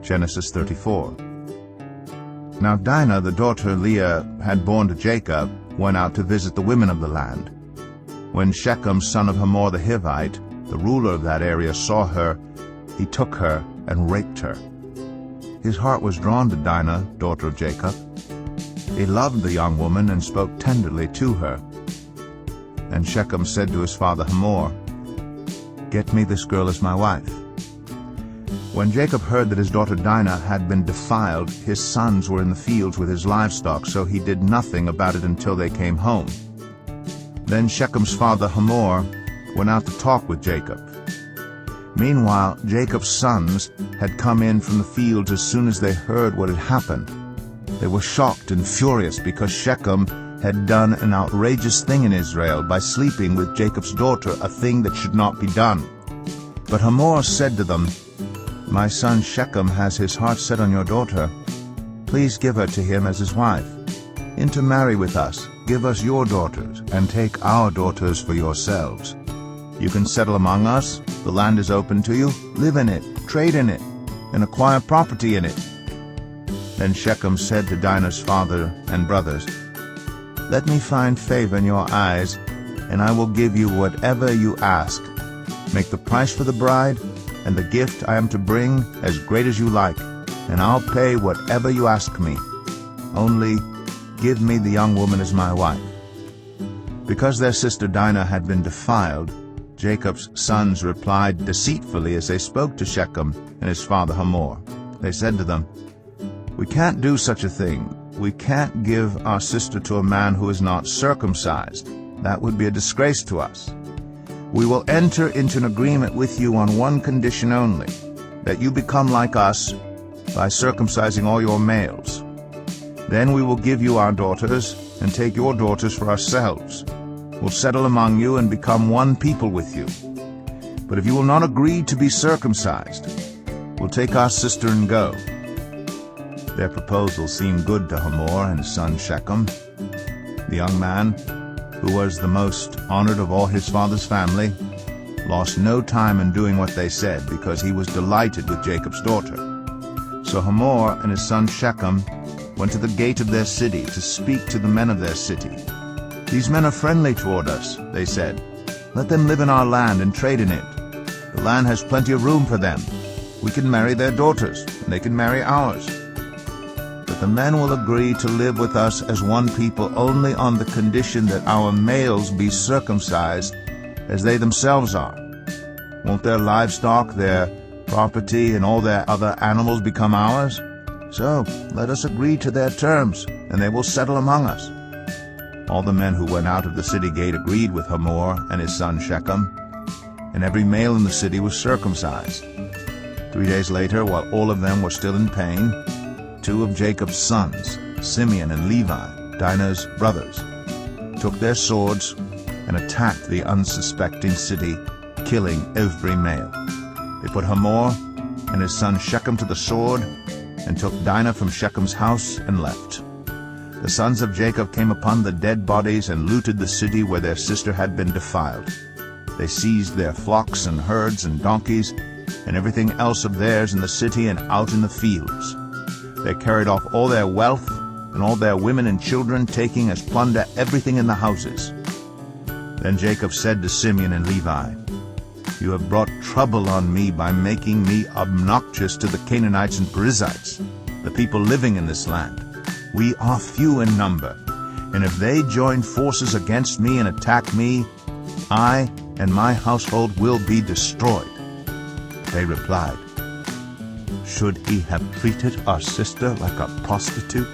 Genesis 34. Now Dinah, the daughter Leah had borne to Jacob, went out to visit the women of the land. When Shechem, son of Hamor the Hivite, the ruler of that area, saw her, he took her and raped her. His heart was drawn to Dinah, daughter of Jacob. He loved the young woman and spoke tenderly to her. And Shechem said to his father Hamor, "Get me this girl as my wife." When Jacob heard that his daughter Dinah had been defiled, his sons were in the fields with his livestock, so he did nothing about it until they came home. Then Shechem's father Hamor went out to talk with Jacob. Meanwhile, Jacob's sons had come in from the fields as soon as they heard what had happened. They were shocked and furious because Shechem had done an outrageous thing in Israel by sleeping with Jacob's daughter, a thing that should not be done. But Hamor said to them, "My son Shechem has his heart set on your daughter. Please give her to him as his wife. Intermarry with us, give us your daughters, and take our daughters for yourselves. You can settle among us, the land is open to you, live in it, trade in it, and acquire property in it." Then Shechem said to Dinah's father and brothers, "Let me find favor in your eyes, and I will give you whatever you ask. Make the price for the bride and the gift I am to bring as great as you like, and I'll pay whatever you ask me. Only give me the young woman as my wife." Because their sister Dinah had been defiled, Jacob's sons replied deceitfully as they spoke to Shechem and his father Hamor. They said to them, "We can't do such a thing. We can't give our sister to a man who is not circumcised. That would be a disgrace to us. We will enter into an agreement with you on one condition only, that you become like us by circumcising all your males. Then we will give you our daughters and take your daughters for ourselves. We'll settle among you and become one people with you. But if you will not agree to be circumcised, we'll take our sister and go." Their proposal seemed good to Hamor and his son Shechem. The young man, who was the most honored of all his father's family, lost no time in doing what they said, because he was delighted with Jacob's daughter. So Hamor and his son Shechem went to the gate of their city to speak to the men of their city. "These men are friendly toward us," they said. "Let them live in our land and trade in it. The land has plenty of room for them. We can marry their daughters, and they can marry ours. But the men will agree to live with us as one people only on the condition that our males be circumcised as they themselves are. Won't their livestock, their property, and all their other animals become ours? So let us agree to their terms, and they will settle among us." All the men who went out of the city gate agreed with Hamor and his son Shechem, and every male in the city was circumcised. 3 days later, while all of them were still in pain, 2 of Jacob's sons, Simeon and Levi, Dinah's brothers, took their swords and attacked the unsuspecting city, killing every male. They put Hamor and his son Shechem to the sword and took Dinah from Shechem's house and left. The sons of Jacob came upon the dead bodies and looted the city where their sister had been defiled. They seized their flocks and herds and donkeys and everything else of theirs in the city and out in the fields. They carried off all their wealth and all their women and children, taking as plunder everything in the houses. Then Jacob said to Simeon and Levi, "You have brought trouble on me by making me obnoxious to the Canaanites and Perizzites, the people living in this land. We are few in number, and if they join forces against me and attack me, I and my household will be destroyed." They replied, "Should he have treated our sister like a prostitute?"